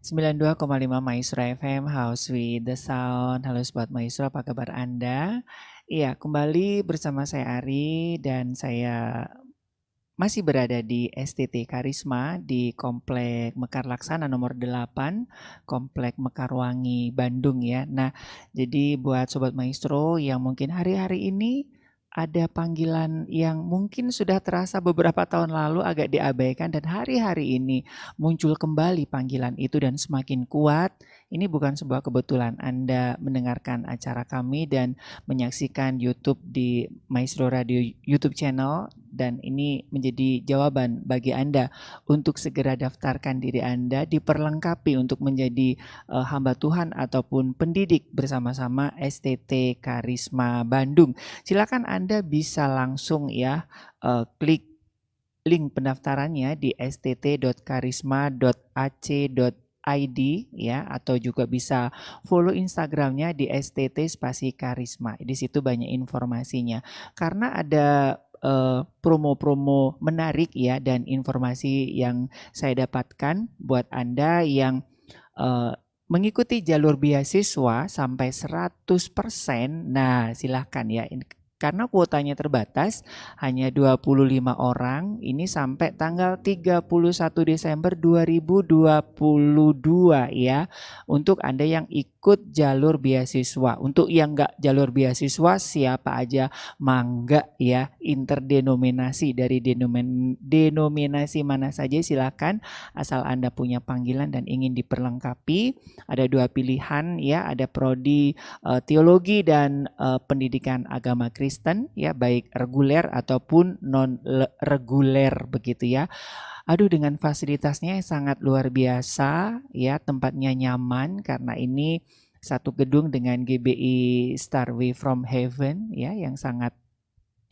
92,5 Maestro FM, House with the Sound. Halo Sobat Maestro, apa kabar Anda? Iya, kembali bersama saya Ari dan saya masih berada di STT Karisma di Komplek Mekar Laksana nomor 8, Komplek Mekarwangi, Bandung ya. Nah, jadi buat Sobat Maestro yang mungkin hari-hari ini ada panggilan yang mungkin sudah terasa beberapa tahun lalu agak diabaikan dan hari-hari ini muncul kembali panggilan itu dan semakin kuat. Ini bukan sebuah kebetulan Anda mendengarkan acara kami dan menyaksikan YouTube di Maestro Radio YouTube channel dan ini menjadi jawaban bagi Anda untuk segera daftarkan diri Anda diperlengkapi untuk menjadi hamba Tuhan ataupun pendidik bersama-sama STT Karisma Bandung. Silakan Anda bisa langsung ya klik link pendaftarannya di stt.karisma.ac.id ya, atau juga bisa follow Instagramnya di stt_karisma. Di situ banyak informasinya. Karena ada promo-promo menarik ya dan informasi yang saya dapatkan buat Anda yang mengikuti jalur beasiswa sampai 100%. Nah, silahkan ya. Karena kuotanya terbatas, hanya 25 orang, ini sampai tanggal 31 Desember 2022 ya. Untuk Anda yang ikut jalur beasiswa. Untuk yang enggak jalur beasiswa, siapa aja mangga ya, interdenominasi dari denominasi mana saja silakan, asal Anda punya panggilan dan ingin diperlengkapi. Ada dua pilihan ya, ada prodi teologi dan pendidikan agama Kristen ya, baik reguler ataupun non reguler begitu ya. Aduh, dengan fasilitasnya yang sangat luar biasa ya, tempatnya nyaman karena ini satu gedung dengan GBI Starway from Heaven ya, yang sangat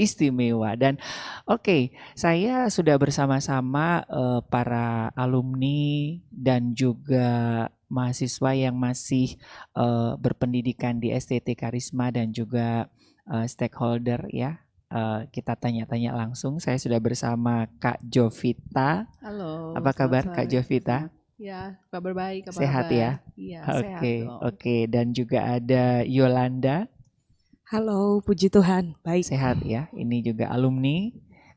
istimewa. Dan oke, saya sudah bersama-sama para alumni dan juga mahasiswa yang masih berpendidikan di STT Karisma dan juga stakeholder ya. Kita tanya-tanya langsung. Saya sudah bersama Kak Jovita. Halo, Apa selamat kabar Kak sore. Jovita? Ya, kabar baik, apa Sehat kabar? ya? Iya, sehat Oke, dong. oke. Dan juga ada Yolanda. Halo, puji Tuhan, baik. Sehat ya, ini juga alumni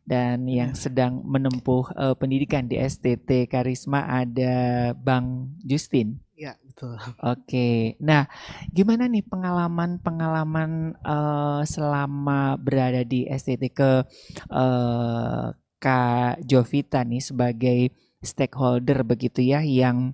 dan yang sedang menempuh pendidikan di STT Karisma ada Bang Justin. Ya, betul. Oke, nah gimana nih pengalaman selama berada di STT ke Kak Jovita nih sebagai stakeholder begitu ya, yang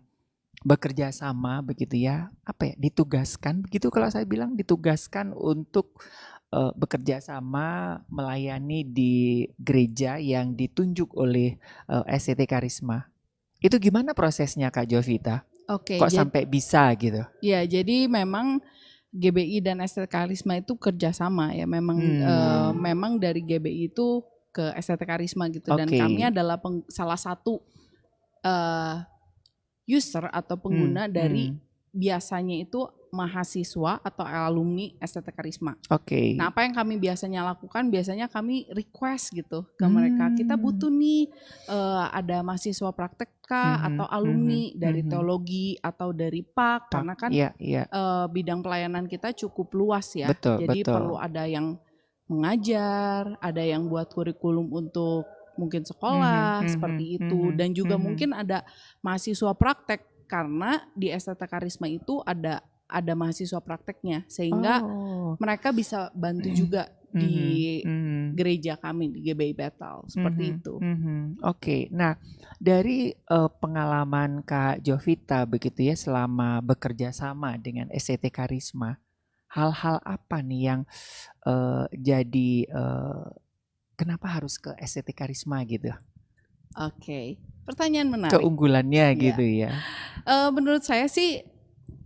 bekerja sama begitu ya, apa ya, ditugaskan begitu kalau saya bilang, ditugaskan untuk bekerja sama melayani di gereja yang ditunjuk oleh STT Karisma. Itu gimana prosesnya Kak Jovita? Oke, Kok sampai bisa gitu? ya jadi memang GBI dan STT Karisma itu kerjasama ya, memang dari GBI itu ke STT Karisma gitu, dan kami adalah salah satu user atau pengguna dari biasanya itu mahasiswa atau alumni STT Karisma. Oke. Nah, apa yang kami biasanya lakukan? Biasanya kami request gitu ke mereka. Kita butuh nih ada mahasiswa praktek kah atau alumni dari teologi atau dari PAK, karena kan bidang pelayanan kita cukup luas ya. Jadi perlu ada yang mengajar, ada yang buat kurikulum untuk mungkin sekolah seperti itu, dan juga mungkin ada mahasiswa praktek karena di STT Karisma itu ada mahasiswa prakteknya, sehingga mereka bisa bantu juga di gereja kami di GBI Bethel seperti itu. Oke, nah dari pengalaman Kak Jovita begitu ya selama bekerja sama dengan STT Karisma, hal-hal apa nih yang jadi kenapa harus ke STT Karisma gitu? Oke, pertanyaan menarik. Keunggulannya gitu ya. Menurut saya sih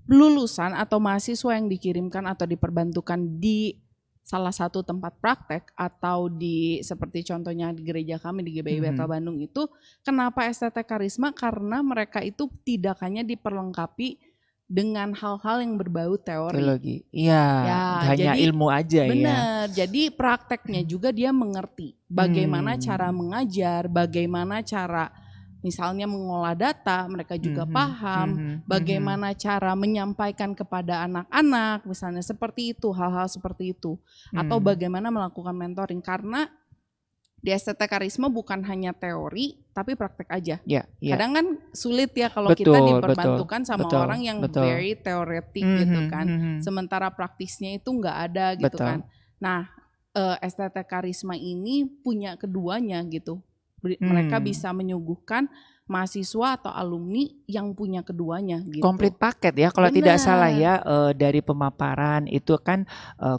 lulusan atau mahasiswa yang dikirimkan atau diperbantukan di salah satu tempat praktek atau di seperti contohnya di gereja kami di GBI Bethel Bandung itu, kenapa STT Karisma? Karena mereka itu tidak hanya diperlengkapi dengan hal-hal yang berbau teori. Iya, ya, hanya jadi, ilmu aja bener, ya. Jadi prakteknya juga dia mengerti bagaimana cara mengajar, bagaimana cara misalnya mengolah data, mereka juga paham bagaimana cara menyampaikan kepada anak-anak, misalnya seperti itu, hal-hal seperti itu. Atau bagaimana melakukan mentoring, karena di STT Karisma bukan hanya teori, tapi praktek aja. Ya, ya. Kadang kan sulit ya kalau kita Betul, diperbantukan sama betul, orang yang betul. very teoretik gitu kan. Sementara praktisnya itu nggak ada gitu Betul. kan. Nah, STT Karisma ini punya keduanya gitu. Mereka bisa menyuguhkan mahasiswa atau alumni yang punya keduanya gitu. Komplit paket ya kalau tidak salah ya, dari pemaparan itu kan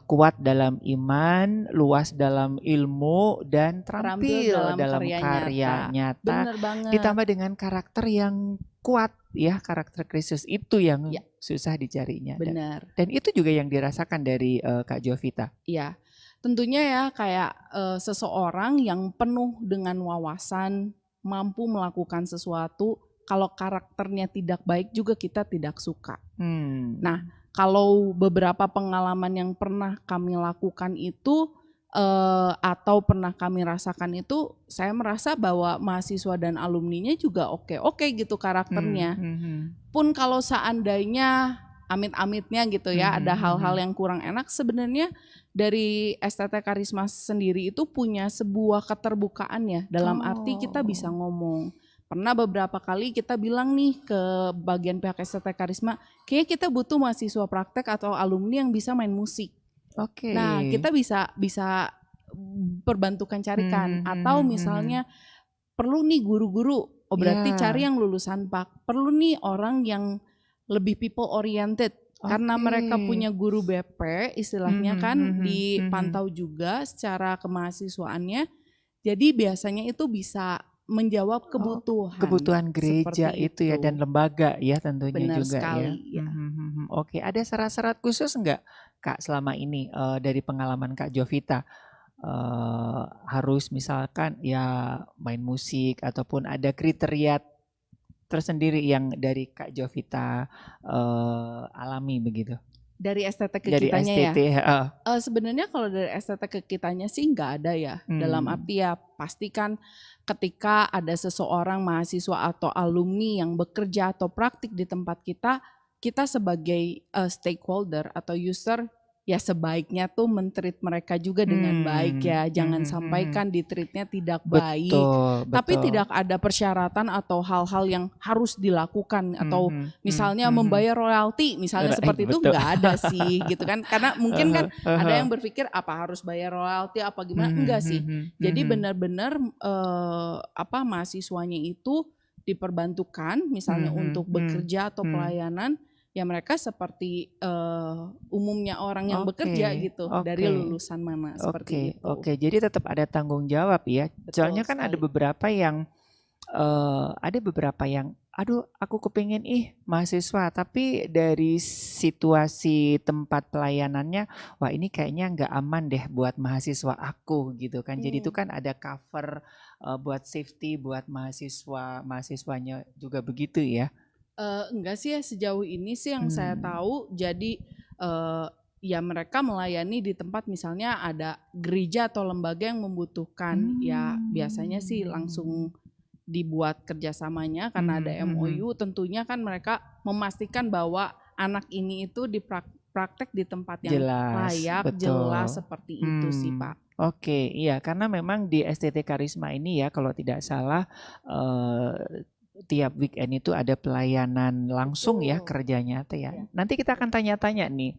kuat dalam iman, luas dalam ilmu, dan terampil dalam karya nyata. Bener banget. Ditambah dengan karakter yang kuat ya, karakter Kristus itu yang susah dicarinya. Benar. Dan itu juga yang dirasakan dari Kak Jovita. Iya. Tentunya ya kayak seseorang yang penuh dengan wawasan, mampu melakukan sesuatu, kalau karakternya tidak baik juga kita tidak suka. Nah, kalau beberapa pengalaman yang pernah kami lakukan itu atau pernah kami rasakan itu, saya merasa bahwa mahasiswa dan alumninya juga oke-oke gitu karakternya. Pun kalau seandainya amit-amitnya gitu ya, ada hal-hal yang kurang enak, sebenarnya dari STT Karisma sendiri itu punya sebuah keterbukaan ya, dalam arti kita bisa ngomong. Pernah beberapa kali kita bilang nih ke bagian pihak STT Karisma, kayaknya kita butuh mahasiswa praktek atau alumni yang bisa main musik. Oke. Nah, kita bisa perbantukan carikan, atau misalnya perlu nih guru-guru, berarti cari yang lulusan PAK. Perlu nih orang yang lebih people oriented, karena mereka punya guru BP istilahnya kan, dipantau juga secara kemahasiswaannya. Jadi biasanya itu bisa menjawab kebutuhan gereja itu ya, dan lembaga ya tentunya. Benar juga sekali, ya. Oke, ada syarat-syarat khusus enggak Kak selama ini dari pengalaman Kak Jovita? Harus misalkan ya main musik, ataupun ada kriteria tersendiri yang dari Kak Jovita alami begitu? Dari STT ke Dari kitanya STT, ya? Sebenarnya kalau dari STT ke kitanya sih nggak ada ya. Dalam arti ya pastikan ketika ada seseorang mahasiswa atau alumni yang bekerja atau praktik di tempat kita, kita sebagai stakeholder atau user ya sebaiknya tuh men-treat mereka juga dengan baik ya. Jangan sampai kan di-treatnya tidak baik. Betul. Tapi tidak ada persyaratan atau hal-hal yang harus dilakukan, atau misalnya membayar royalti misalnya seperti itu nggak ada sih gitu kan. Karena mungkin kan ada yang berpikir apa harus bayar royalti apa gimana, enggak sih. Jadi benar-benar mahasiswanya itu diperbantukan misalnya untuk bekerja atau pelayanan, ya mereka seperti umumnya orang yang bekerja gitu, dari lulusan mana seperti itu. Oke, jadi tetap ada tanggung jawab ya. Soalnya kan ada beberapa yang aduh aku kepingin mahasiswa, tapi dari situasi tempat pelayanannya, wah ini kayaknya nggak aman deh buat mahasiswa aku gitu kan. Jadi itu kan ada cover buat safety buat mahasiswanya juga begitu ya. Enggak sih ya, sejauh ini sih yang saya tahu. Jadi ya mereka melayani di tempat misalnya ada gereja atau lembaga yang membutuhkan, ya biasanya sih langsung dibuat kerjasamanya karena ada MOU. Tentunya kan mereka memastikan bahwa anak ini itu dipraktek di tempat yang layak, jelas seperti itu sih Pak. Oke, iya karena memang di STT Karisma ini ya kalau tidak salah tiap weekend itu ada pelayanan langsung ya, kerja nyata ya. Nanti kita akan tanya-tanya nih.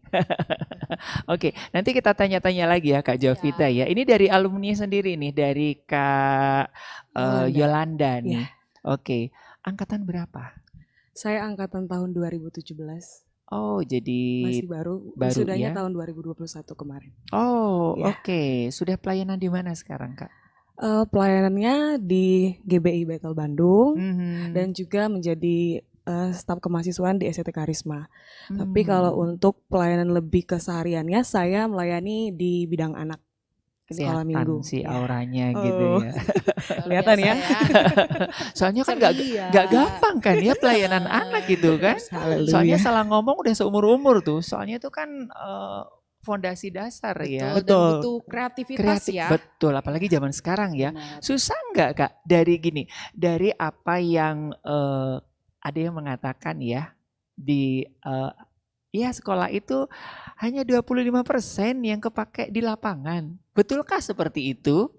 Oke, nanti kita tanya-tanya lagi ya Kak Jovita ya. Ini dari alumni sendiri nih, dari Kak Yolanda nih. Oke, angkatan berapa? Saya angkatan tahun 2017. Oh, jadi masih baru ya? Wisudanya tahun 2021 kemarin. Oh, oke. Sudah pelayanan di mana sekarang Kak? Pelayanannya di GBI Bethel Bandung dan juga menjadi staf kemahasiswaan di STT Karisma. Tapi kalau untuk pelayanan lebih kesehariannya, saya melayani di bidang anak sekolah minggu. Si auranya gitu ya. Kelihatan ya. Soalnya kan gak gampang kan ya pelayanan anak gitu kan. Soalnya salah ngomong udah seumur-umur tuh. Soalnya itu kan fondasi dasar ya. Betul, dan butuh kreativitas Kreatif, ya. betul. Apalagi zaman sekarang ya. Benar. Susah nggak Kak dari apa yang ada yang mengatakan ya di ya sekolah itu hanya 25% yang kepake di lapangan. Betulkah seperti itu?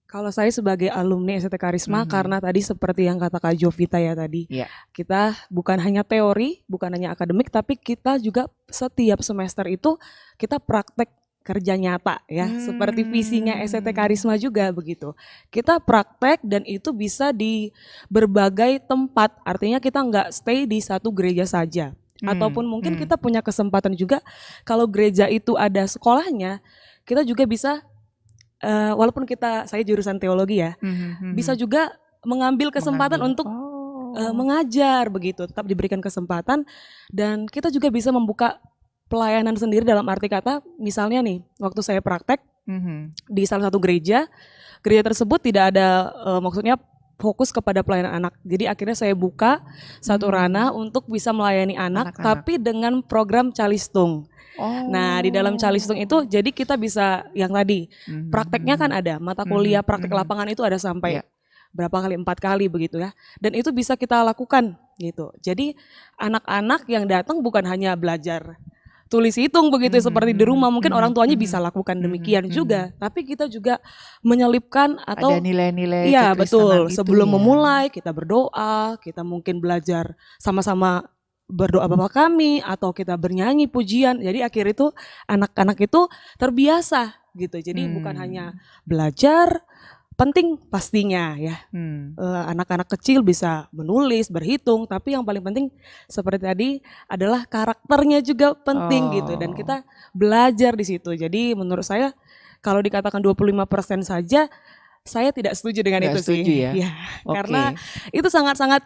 Kalau saya sebagai alumni STT Karisma, karena tadi seperti yang kata Kak Jovita ya tadi, kita bukan hanya teori, bukan hanya akademik, tapi kita juga setiap semester itu kita praktek kerja nyata ya, seperti visinya STT Karisma juga begitu. Kita praktek dan itu bisa di berbagai tempat, artinya kita nggak stay di satu gereja saja. Ataupun mungkin kita punya kesempatan juga kalau gereja itu ada sekolahnya, kita juga bisa walaupun saya jurusan teologi ya, bisa juga mengambil kesempatan untuk mengajar begitu, tetap diberikan kesempatan dan kita juga bisa membuka pelayanan sendiri dalam arti kata, misalnya nih, waktu saya praktek di salah satu gereja tersebut tidak ada maksudnya fokus kepada pelayanan anak. Jadi akhirnya saya buka satu ranah untuk bisa melayani anak, tapi dengan program Calistung. Nah di dalam Calistung itu jadi kita bisa yang tadi prakteknya kan ada mata kuliah praktek lapangan itu ada sampai berapa kali 4 kali begitu ya, dan itu bisa kita lakukan gitu. Jadi anak-anak yang datang bukan hanya belajar tulis hitung begitu seperti di rumah, mungkin orang tuanya bisa lakukan demikian juga, tapi kita juga menyelipkan atau ada nilai-nilai iya betul itu sebelum ya. memulai kita berdoa, kita mungkin belajar sama-sama berdoa Bapa Kami atau kita bernyanyi pujian. Jadi akhir itu anak-anak itu terbiasa gitu. Jadi bukan hanya belajar, penting pastinya ya. Anak-anak kecil bisa menulis, berhitung, tapi yang paling penting seperti tadi adalah karakternya juga penting gitu dan kita belajar di situ. Jadi menurut saya kalau dikatakan 25% saja saya tidak setuju dengan itu setuju sih. ya. Karena itu sangat-sangat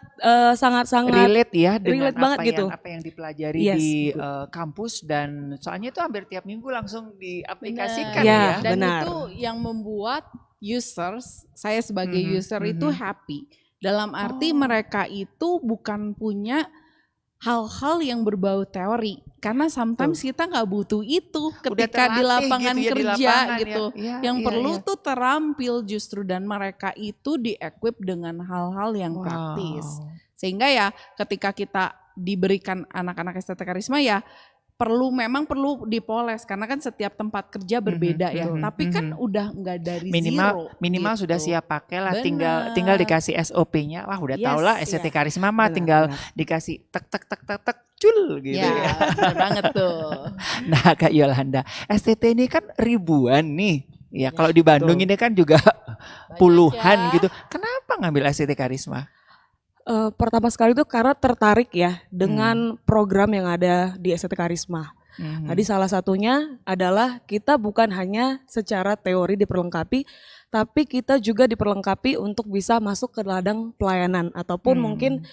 relate ya dengan relate banget gitu. Apa yang dipelajari di kampus dan soalnya itu hampir tiap minggu langsung diaplikasikan ya. Dan itu yang membuat users, saya sebagai user itu happy. Dalam arti mereka itu bukan punya hal-hal yang berbau teori, karena sometimes kita nggak butuh itu ketika di lapangan gitu kerja di lapangan, gitu. Yang perlu tuh terampil justru dan mereka itu di-equip dengan hal-hal yang praktis. Sehingga ya ketika kita diberikan anak-anak STT Karisma ya memang perlu dipoles karena kan setiap tempat kerja berbeda ya. Tapi kan udah nggak dari minimal gitu. sudah siap pakai lah, tinggal dikasih SOP-nya. Wah udah tau lah STT Karisma mah tinggal dikasih tek cul gitu ya. Benar banget tuh. Nah Kak Yolanda, STT ini kan ribuan nih. Ya kalau di Bandung ini kan juga puluhan gitu. Kenapa ngambil STT Karisma? Pertama sekali itu karena tertarik ya dengan program yang ada di STT Karisma. Tadi salah satunya adalah kita bukan hanya secara teori diperlengkapi, tapi kita juga diperlengkapi untuk bisa masuk ke ladang pelayanan ataupun mungkin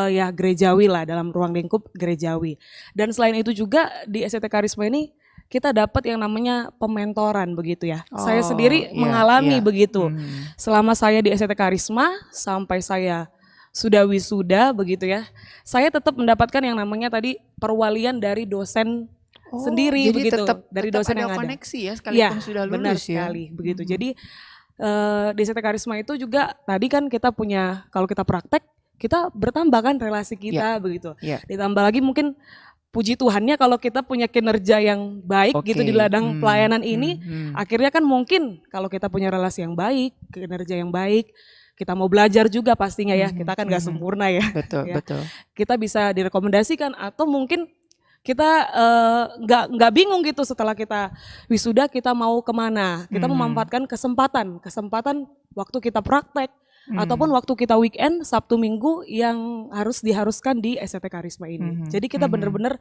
ya gerejawi lah, dalam ruang lingkup gerejawi. Dan selain itu juga di STT Karisma ini kita dapat yang namanya pementoran begitu ya. Saya sendiri mengalami begitu. Selama saya di STT Karisma sampai saya sudah wisuda begitu ya, saya tetap mendapatkan yang namanya tadi perwalian dari dosen sendiri begitu, dari dosen yang ada. Koneksi ya sekalipun sudah lulus benar sekali begitu. Jadi di STT Karisma itu juga tadi kan kita punya, kalau kita praktek kita bertambah kan relasi kita begitu. Ditambah lagi mungkin puji Tuhannya kalau kita punya kinerja yang baik gitu di ladang pelayanan ini, akhirnya kan mungkin kalau kita punya relasi yang baik, kinerja yang baik, kita mau belajar juga pastinya ya, kita kan gak sempurna ya. Betul, ya. betul. Kita bisa direkomendasikan atau mungkin kita nggak bingung gitu setelah kita wisuda kita mau kemana. Kita memanfaatkan kesempatan waktu kita praktek ataupun waktu kita weekend Sabtu Minggu yang diharuskan di STT Karisma ini. Jadi kita benar-benar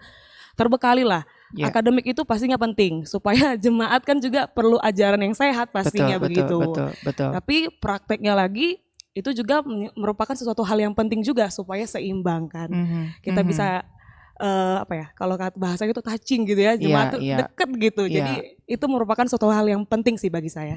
terbekali lah. Akademik itu pastinya penting supaya jemaat kan juga perlu ajaran yang sehat pastinya begitu. Betul. Tapi prakteknya lagi itu juga merupakan sesuatu hal yang penting juga supaya seimbang kan. Kita bisa kalau bahasanya itu touching gitu ya, jemaat tuh deket gitu. Jadi itu merupakan suatu hal yang penting sih bagi saya.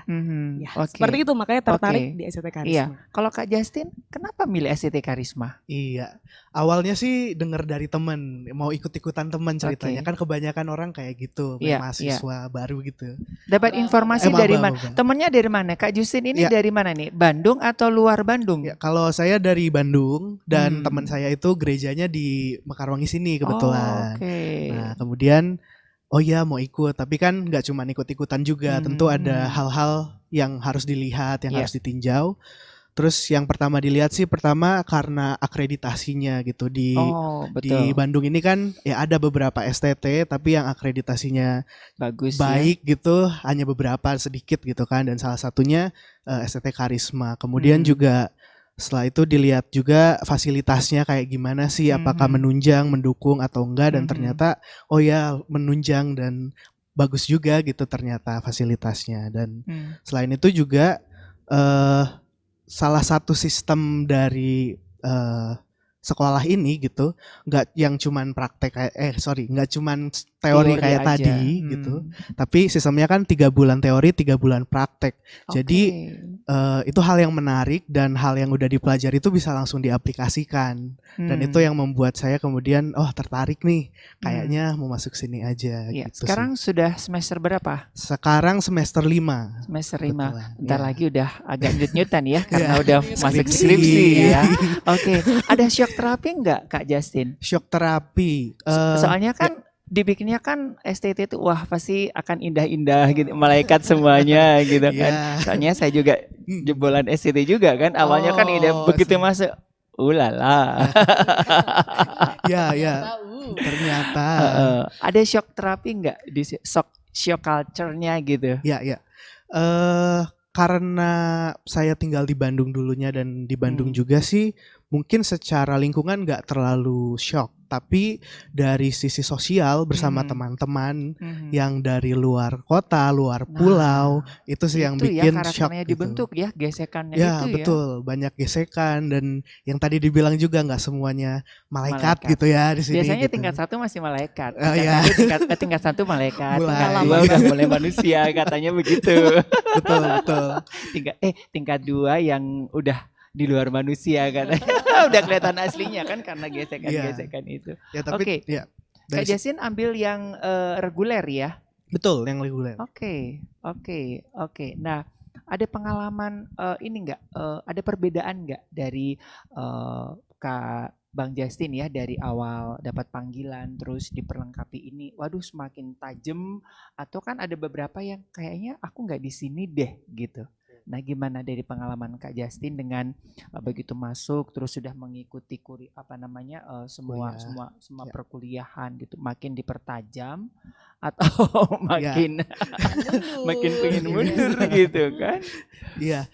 Ya, seperti itu makanya tertarik di SCT Karisma. Iya. Kalau Kak Justin, kenapa milih SCT Karisma? Iya, awalnya sih dengar dari temen, mau ikut-ikutan temen ceritanya. Kan kebanyakan orang kayak gitu, mahasiswa baru gitu. Dapat informasi dari mana? Temennya dari mana? Kak Justin ini dari mana nih? Bandung atau luar Bandung? Ya, kalau saya dari Bandung dan teman saya itu gerejanya di Mekarwangi sini kebetulan. Nah, kemudian oh ya mau ikut, tapi kan nggak cuma ikut-ikutan juga, tentu ada hal-hal yang harus dilihat, yang harus ditinjau. Terus yang pertama dilihat sih karena akreditasinya gitu di Bandung ini kan ya ada beberapa STT, tapi yang akreditasinya baik gitu hanya beberapa sedikit gitu kan, dan salah satunya STT Karisma. Kemudian juga setelah itu dilihat juga fasilitasnya kayak gimana sih, apakah menunjang, mendukung atau enggak, dan ternyata oh ya menunjang dan bagus juga gitu ternyata fasilitasnya. Dan selain itu juga salah satu sistem dari sekolah ini gitu, nggak yang cuman nggak cuman teori kayak aja. Tadi gitu, tapi sistemnya kan 3 bulan teori, 3 bulan praktek. Jadi itu hal yang menarik dan hal yang udah dipelajari itu bisa langsung diaplikasikan, dan itu yang membuat saya kemudian tertarik nih, kayaknya mau masuk sini aja. Gitu sekarang sih. Sudah semester berapa? Sekarang semester 5. Semester 5. Bentar lagi udah agak nyut-nyutan ya karena udah masuk skripsi ya. Ada shock terapi enggak Kak Justin? Shock terapi. Soalnya kan dibikinnya kan STT itu wah pasti akan indah-indah gitu, malaikat semuanya gitu kan. Soalnya saya juga jebolan STT juga kan, awalnya kan indah, begitu masuk ulala. Ya. Ternyata ada shock terapi enggak di shock culture-nya gitu? Ya. Karena saya tinggal di Bandung dulunya dan di Bandung juga sih, mungkin secara lingkungan nggak terlalu shock, tapi dari sisi sosial bersama teman-teman yang dari luar kota, luar pulau, itu sih yang bikin shock. Karakternya dibentuk gitu. Ya, gesekannya itu ya. Betul, banyak gesekan, dan yang tadi dibilang juga nggak semuanya malaikat gitu ya di sini. Biasanya gitu. tingkat 1 masih malaikat, tingkat 1 malaikat, tingkat 2 udah mulai manusia katanya begitu. Betul. Tingkat 2 yang udah di luar manusia katanya. Udah kelihatan aslinya kan karena gesekan-gesekan itu. Ya, tapi Kak Justin ambil yang reguler ya? Betul, yang reguler. Oke. Nah, ada pengalaman ini enggak? Ada perbedaan enggak dari Kak Bang Justin ya, dari awal dapat panggilan terus diperlengkapi ini, waduh semakin tajam, atau kan ada beberapa yang kayaknya aku nggak di sini deh gitu. Nah, gimana dari pengalaman Kak Justin dengan begitu masuk terus sudah mengikuti semua perkuliahan gitu, makin dipertajam atau makin makin pengen mundur gitu kan? Iya.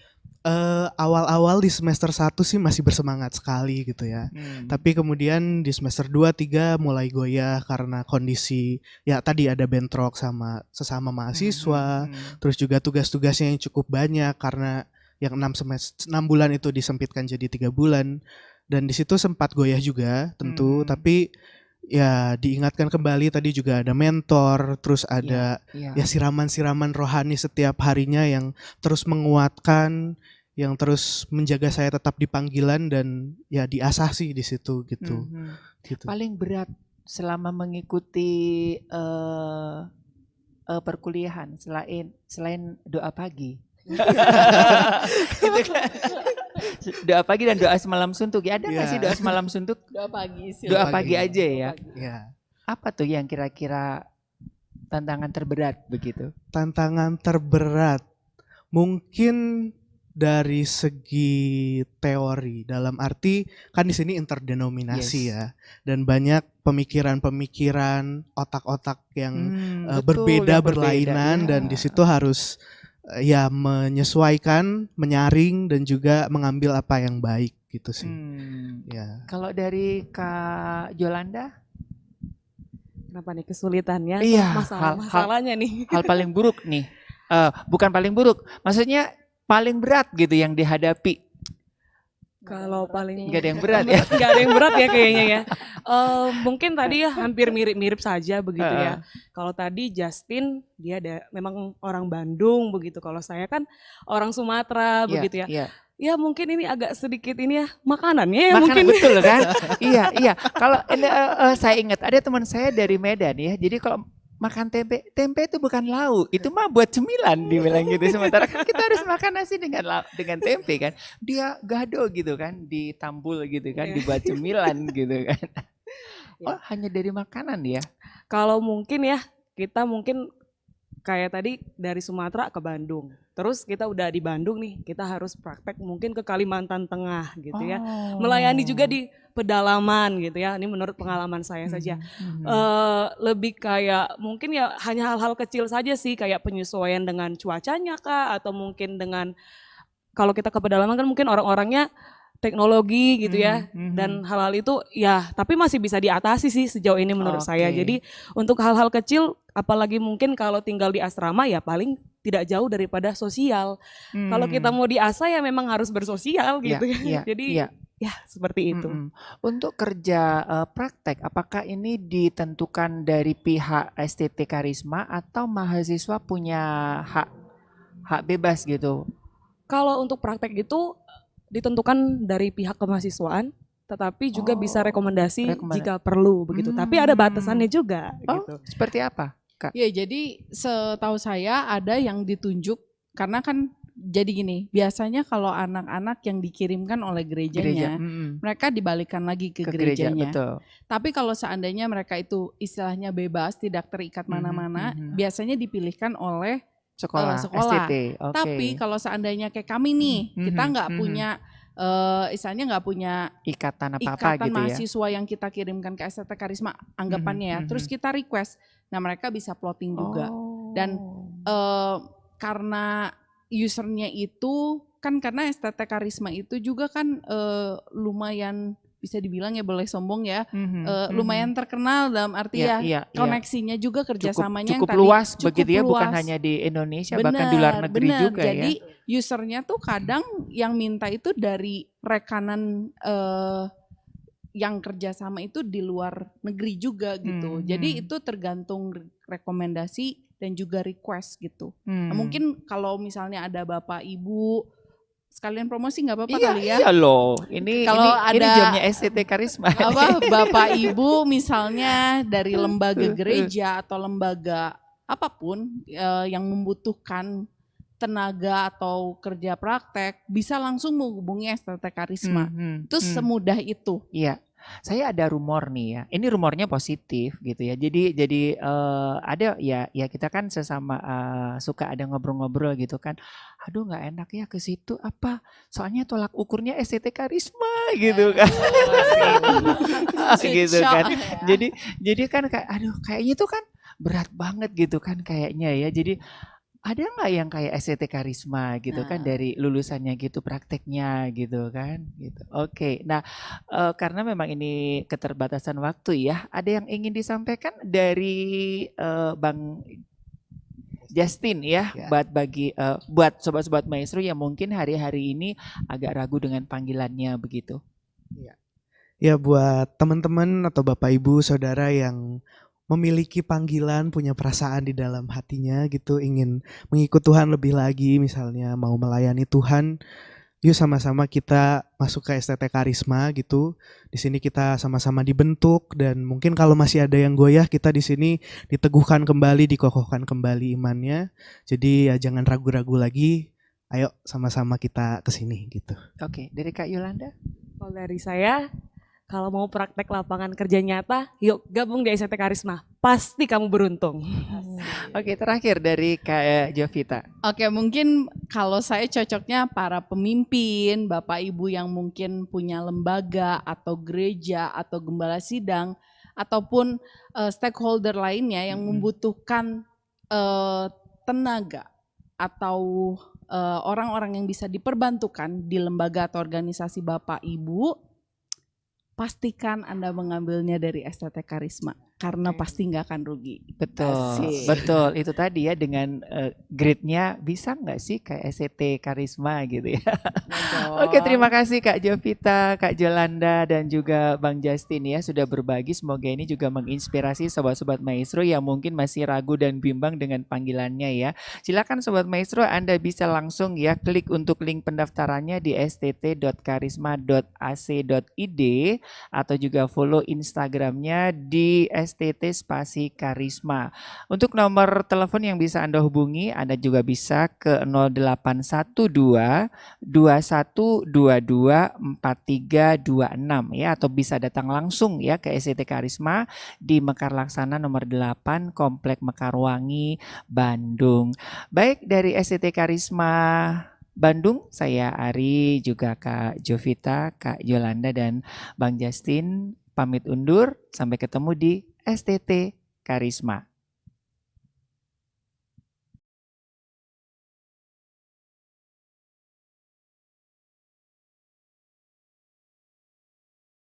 Awal-awal di semester 1 sih masih bersemangat sekali gitu ya. Tapi kemudian di semester 2, 3 mulai goyah karena kondisi ya tadi ada bentrok sama sesama mahasiswa, terus juga tugas-tugasnya yang cukup banyak karena yang 6 bulan itu disempitkan jadi 3 bulan, dan di situ sempat goyah juga tentu, tapi ya diingatkan kembali tadi juga ada mentor, terus ada ya siraman-siraman rohani setiap harinya yang terus menguatkan, yang terus menjaga saya tetap di panggilan dan ya diasah sih di situ gitu. Gitu. Paling berat selama mengikuti perkuliahan selain doa pagi. Gitu kan. Doa pagi dan doa semalam suntuk. Ya, ada nggak sih doa semalam suntuk? Doa pagi sih. Doa pagi aja ya. Ya. Apa tuh yang kira-kira tantangan terberat begitu? Tantangan terberat mungkin dari segi teori, dalam arti kan di sini interdenominasi ya, dan banyak pemikiran-pemikiran, otak-otak yang berbeda, berlainan, dan di situ harus ya menyesuaikan, menyaring, dan juga mengambil apa yang baik gitu sih. Ya. Kalau dari Kak Yolanda? Kenapa nih kesulitannya? Iya, masalahnya nih. Hal paling buruk nih, bukan paling buruk, maksudnya paling berat gitu yang dihadapi Kalau paling nggak ada yang berat ya. nggak ada yang berat ya kayaknya ya. Mungkin tadi ya hampir mirip-mirip saja begitu ya. Kalau tadi Justin dia memang orang Bandung begitu. Kalau saya kan orang Sumatera begitu ya. Ya mungkin ini agak sedikit ini ya makanannya ya mungkin. Betul kan? Iya. Kalau saya ingat ada teman saya dari Medan ya. Jadi kalau makan tempe itu bukan lauk, itu mah buat cemilan dibilang gitu. Sementara kan kita harus makan nasi dengan tempe kan. Dia gado gitu kan, ditambul gitu kan, dibuat cemilan gitu kan. Oh, hanya dari makanan ya? Kalau mungkin ya, kita mungkin kayak tadi dari Sumatera ke Bandung. Terus kita udah di Bandung nih, kita harus praktek mungkin ke Kalimantan Tengah gitu ya. Melayani juga di pedalaman gitu ya, ini menurut pengalaman saya saja. Lebih kayak mungkin ya hanya hal-hal kecil saja sih, kayak penyesuaian dengan cuacanya kah, atau mungkin dengan kalau kita ke pedalaman kan mungkin orang-orangnya teknologi gitu ya, dan hal-hal itu ya tapi masih bisa diatasi sih sejauh ini menurut saya. Jadi untuk hal-hal kecil apalagi mungkin kalau tinggal di asrama ya paling tidak jauh daripada sosial. Kalau kita mau diasah ya memang harus bersosial gitu ya. Jadi ya seperti itu. Untuk kerja praktek apakah ini ditentukan dari pihak STT Karisma atau mahasiswa punya hak bebas gitu? Kalau untuk praktek itu ditentukan dari pihak kemahasiswaan, tetapi juga bisa rekomendasi jika perlu begitu. Tapi ada batasannya juga. Gitu. Seperti apa, Kak? Ya jadi setahu saya ada yang ditunjuk karena kan jadi gini. Biasanya kalau anak-anak yang dikirimkan oleh gerejanya, mereka dibalikan lagi ke gerejanya. Betul. Tapi kalau seandainya mereka itu istilahnya bebas, tidak terikat mana-mana, biasanya dipilihkan oleh sekolah. STT. Tapi kalau seandainya kayak kami nih, kita nggak punya istilahnya nggak punya ikatan apa-apa gitu ya. mahasiswa yang kita kirimkan ke STT Karisma anggapannya ya. Terus kita request, nah mereka bisa plotting juga. Dan karena usernya itu kan karena STT Karisma itu juga kan lumayan bisa dibilang ya boleh sombong ya, lumayan terkenal dalam arti koneksinya juga kerjasamanya cukup luas begitu ya, bukan hanya di Indonesia bahkan di luar negeri juga ya. Jadi usernya tuh kadang yang minta itu dari rekanan yang kerjasama itu di luar negeri juga gitu. Jadi itu tergantung rekomendasi dan juga request gitu. Nah, mungkin kalau misalnya ada bapak ibu sekalian promosi nggak apa-apa kali ya? Iya loh, ini kalau ini ada jamnya STT Karisma. Apa bapak ibu misalnya dari lembaga gereja atau lembaga apapun yang membutuhkan tenaga atau kerja praktek bisa langsung menghubungi STT Karisma. Itu semudah itu. Iya. Saya ada rumor nih ya. Ini rumornya positif gitu ya. Jadi ada ya kita kan sesama suka ada ngobrol-ngobrol gitu kan. Aduh nggak enak ya ke situ apa? Soalnya tolak ukurnya STT Karisma gitu kan. gitu kan. Jadi kan kayak aduh kayaknya itu kan berat banget gitu kan kayaknya ya. Jadi ada nggak yang kayak STT Karisma gitu kan dari lulusannya gitu prakteknya gitu kan gitu. Oke. Nah karena memang ini keterbatasan waktu ya, ada yang ingin disampaikan dari Bang Justin ya, buat sobat-sobat maestro yang mungkin hari-hari ini agak ragu dengan panggilannya begitu. Ya buat teman-teman atau Bapak Ibu Saudara yang memiliki panggilan, punya perasaan di dalam hatinya gitu, ingin mengikut Tuhan lebih lagi, misalnya mau melayani Tuhan, yuk sama-sama kita masuk ke STT Karisma gitu. Di sini kita sama-sama dibentuk dan mungkin kalau masih ada yang goyah, kita di sini diteguhkan kembali, dikokohkan kembali imannya. Jadi ya jangan ragu-ragu lagi. Ayo sama-sama kita ke sini gitu. Oke, dari Kak Yolanda? Kalau dari saya, kalau mau praktek lapangan kerja nyata, yuk gabung di STT Karisma. Pasti kamu beruntung. Oke, terakhir dari Kak Jovita. Oke, mungkin kalau saya cocoknya para pemimpin, Bapak Ibu yang mungkin punya lembaga atau gereja atau gembala sidang ataupun stakeholder lainnya yang membutuhkan tenaga atau orang-orang yang bisa diperbantukan di lembaga atau organisasi Bapak Ibu, pastikan Anda mengambilnya dari STT Karisma. karena pasti nggak akan rugi. Betul, Asik. betul. Itu tadi ya dengan grade-nya bisa nggak sih kayak SCT Karisma gitu ya. Oke, terima kasih Kak Jovita, Kak Jolanda, dan juga Bang Justin ya sudah berbagi. Semoga ini juga menginspirasi sobat-sobat maestro yang mungkin masih ragu dan bimbang dengan panggilannya ya. Silakan sobat maestro, Anda bisa langsung ya klik untuk link pendaftarannya di stt.karisma.ac.id atau juga follow Instagramnya di STT Spasi Karisma. Untuk nomor telepon yang bisa Anda hubungi, Anda juga bisa ke 0812 2122 4326 ya, atau bisa datang langsung ya ke STT Karisma di Mekar Laksana nomor 8 Komplek Mekarwangi, Bandung. Baik, dari STT Karisma Bandung, saya Ari, juga Kak Jovita, Kak Yolanda, dan Bang Justin pamit undur. Sampai ketemu di STT Karisma.